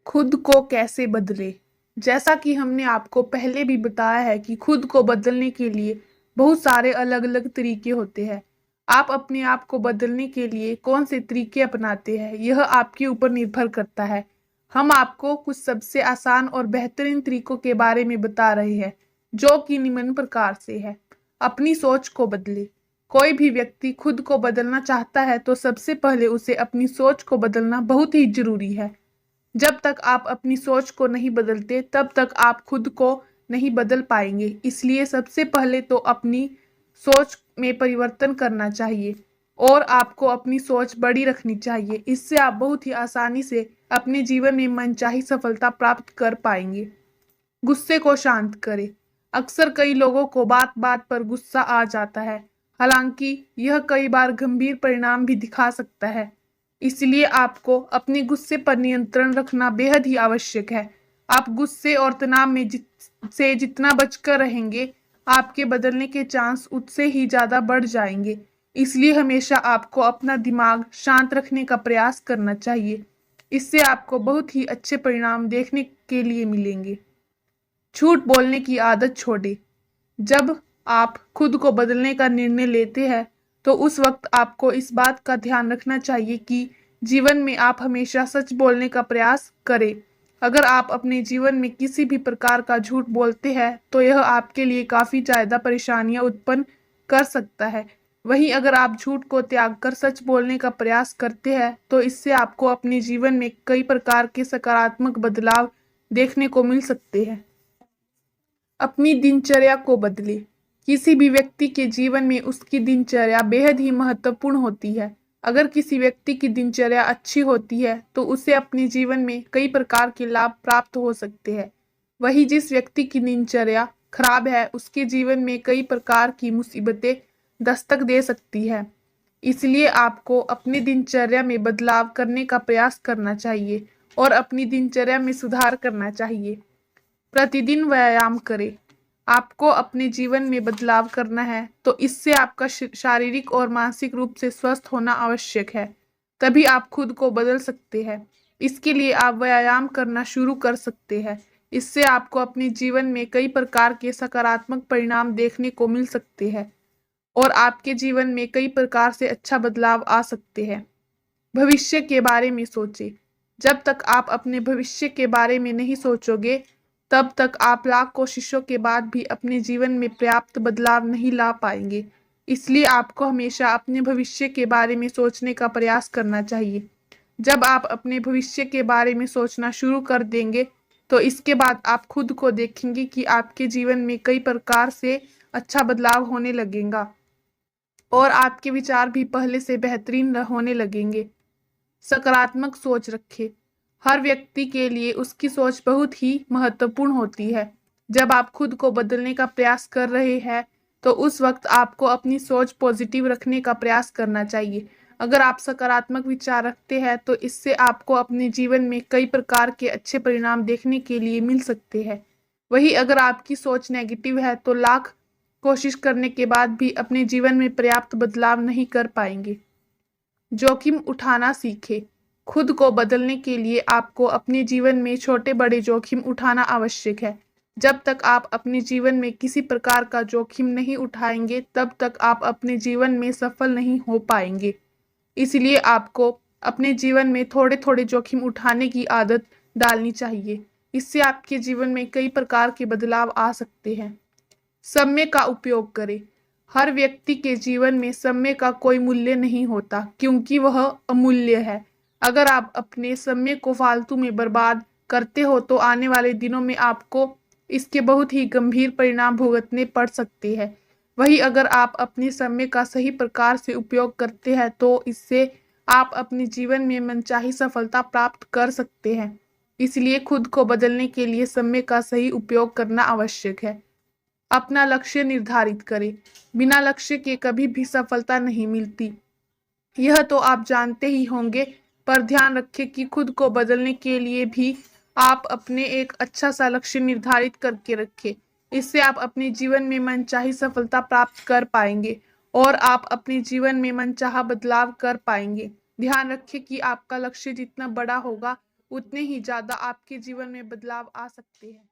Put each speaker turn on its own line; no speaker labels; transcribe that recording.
खुद को कैसे बदले। जैसा कि हमने आपको पहले भी बताया है कि खुद को बदलने के लिए बहुत सारे अलग अलग तरीके होते हैं। आप अपने आप को बदलने के लिए कौन से तरीके अपनाते हैं यह आपके ऊपर निर्भर करता है। हम आपको कुछ सबसे आसान और बेहतरीन तरीकों के बारे में बता रहे हैं, जो कि निम्न प्रकार से है। अपनी सोच को बदले। कोई भी व्यक्ति खुद को बदलना चाहता है तो सबसे पहले उसे अपनी सोच को बदलना बहुत ही जरूरी है। जब तक आप अपनी सोच को नहीं बदलते तब तक आप खुद को नहीं बदल पाएंगे। इसलिए सबसे पहले तो अपनी सोच में परिवर्तन करना चाहिए और आपको अपनी सोच बड़ी रखनी चाहिए। इससे आप बहुत ही आसानी से अपने जीवन में मनचाही सफलता प्राप्त कर पाएंगे। गुस्से को शांत करें। अक्सर कई लोगों को बात बात पर गुस्सा आ जाता है, हालांकि यह कई बार गंभीर परिणाम भी दिखा सकता है। इसलिए आपको अपने गुस्से पर नियंत्रण रखना बेहद ही आवश्यक है। आप गुस्से और तनाव में से जितना बचकर रहेंगे, आपके बदलने के चांस उससे ही ज्यादा बढ़ जाएंगे। इसलिए हमेशा आपको अपना दिमाग शांत रखने का प्रयास करना चाहिए। इससे आपको बहुत ही अच्छे परिणाम देखने के लिए मिलेंगे। झूठ बोलने की आदत छोड़ें। जब आप खुद को बदलने का निर्णय लेते हैं तो उस वक्त आपको इस बात का ध्यान रखना चाहिए कि जीवन में आप हमेशा सच बोलने का प्रयास करें। अगर आप अपने जीवन में किसी भी प्रकार का झूठ बोलते हैं तो यह आपके लिए काफी ज्यादा परेशानियां उत्पन्न कर सकता है। वहीं अगर आप झूठ को त्याग कर सच बोलने का प्रयास करते हैं तो इससे आपको अपने जीवन में कई प्रकार के सकारात्मक बदलाव देखने को मिल सकते हैं। अपनी दिनचर्या को बदले। किसी भी व्यक्ति के जीवन में उसकी दिनचर्या बेहद ही महत्वपूर्ण होती है। अगर किसी व्यक्ति की दिनचर्या अच्छी होती है तो उसे अपने जीवन में कई प्रकार के लाभ प्राप्त हो सकते हैं। वही जिस व्यक्ति की दिनचर्या खराब है उसके जीवन में कई प्रकार की मुसीबतें दस्तक दे सकती है। इसलिए आपको अपनी दिनचर्या में बदलाव करने का प्रयास करना चाहिए और अपनी दिनचर्या में सुधार करना चाहिए। प्रतिदिन व्यायाम करें। आपको अपने जीवन में बदलाव करना है तो इससे आपका शारीरिक और मानसिक रूप से स्वस्थ होना आवश्यक है। तभी आप खुद को बदल सकते हैं। इसके लिए आप व्यायाम करना शुरू कर सकते हैं। इससे आपको अपने जीवन में कई प्रकार के सकारात्मक परिणाम देखने को मिल सकते हैं और आपके जीवन में कई प्रकार से अच्छा बदलाव आ सकते हैं। भविष्य के बारे में सोचें। जब तक आप अपने भविष्य के बारे में नहीं सोचोगे तब तक आप लाख कोशिशों के बाद भी अपने जीवन में पर्याप्त बदलाव नहीं ला पाएंगे। इसलिए आपको हमेशा अपने भविष्य के बारे में सोचने का प्रयास करना चाहिए। जब आप अपने भविष्य के बारे में सोचना शुरू कर देंगे तो इसके बाद आप खुद को देखेंगे कि आपके जीवन में कई प्रकार से अच्छा बदलाव होने लगेगा और आपके विचार भी पहले से बेहतरीन होने लगेंगे। सकारात्मक सोच रखें। हर व्यक्ति के लिए उसकी सोच बहुत ही महत्वपूर्ण होती है। जब आप खुद को बदलने का प्रयास कर रहे हैं तो उस वक्त आपको अपनी सोच पॉजिटिव रखने का प्रयास करना चाहिए। अगर आप सकारात्मक विचार रखते हैं तो इससे आपको अपने जीवन में कई प्रकार के अच्छे परिणाम देखने के लिए मिल सकते हैं। वहीं अगर आपकी सोच नेगेटिव है तो लाख कोशिश करने के बाद भी अपने जीवन में पर्याप्त बदलाव नहीं कर पाएंगे। जोखिम उठाना सीखें। खुद को बदलने के लिए आपको अपने जीवन में छोटे बड़े जोखिम उठाना आवश्यक है। जब तक आप अपने जीवन में किसी प्रकार का जोखिम नहीं उठाएंगे तब तक आप अपने जीवन में सफल नहीं हो पाएंगे। इसलिए आपको अपने जीवन में थोड़े थोड़े जोखिम उठाने की आदत डालनी चाहिए। इससे आपके जीवन में कई प्रकार के बदलाव आ सकते हैं। समय का उपयोग करें। हर व्यक्ति के जीवन में समय का कोई मूल्य नहीं होता क्योंकि वह अमूल्य है। अगर आप अपने समय को फालतू में बर्बाद करते हो तो आने वाले दिनों में आपको इसके बहुत ही गंभीर परिणाम भुगतने पड़ सकते हैं। वहीं अगर आप अपने समय का सही प्रकार से उपयोग करते हैं तो इससे आप अपने जीवन में मनचाही सफलता प्राप्त कर सकते हैं। इसलिए खुद को बदलने के लिए समय का सही उपयोग करना आवश्यक है। अपना लक्ष्य निर्धारित करें। बिना लक्ष्य के कभी भी सफलता नहीं मिलती, यह तो आप जानते ही होंगे। पर ध्यान रखें कि खुद को बदलने के लिए भी आप अपने एक अच्छा सा लक्ष्य निर्धारित करके रखें। इससे आप अपने जीवन में मनचाही सफलता प्राप्त कर पाएंगे और आप अपने जीवन में मनचाहा बदलाव कर पाएंगे। ध्यान रखें कि आपका लक्ष्य जितना बड़ा होगा उतने ही ज़्यादा आपके जीवन में बदलाव आ सकते हैं।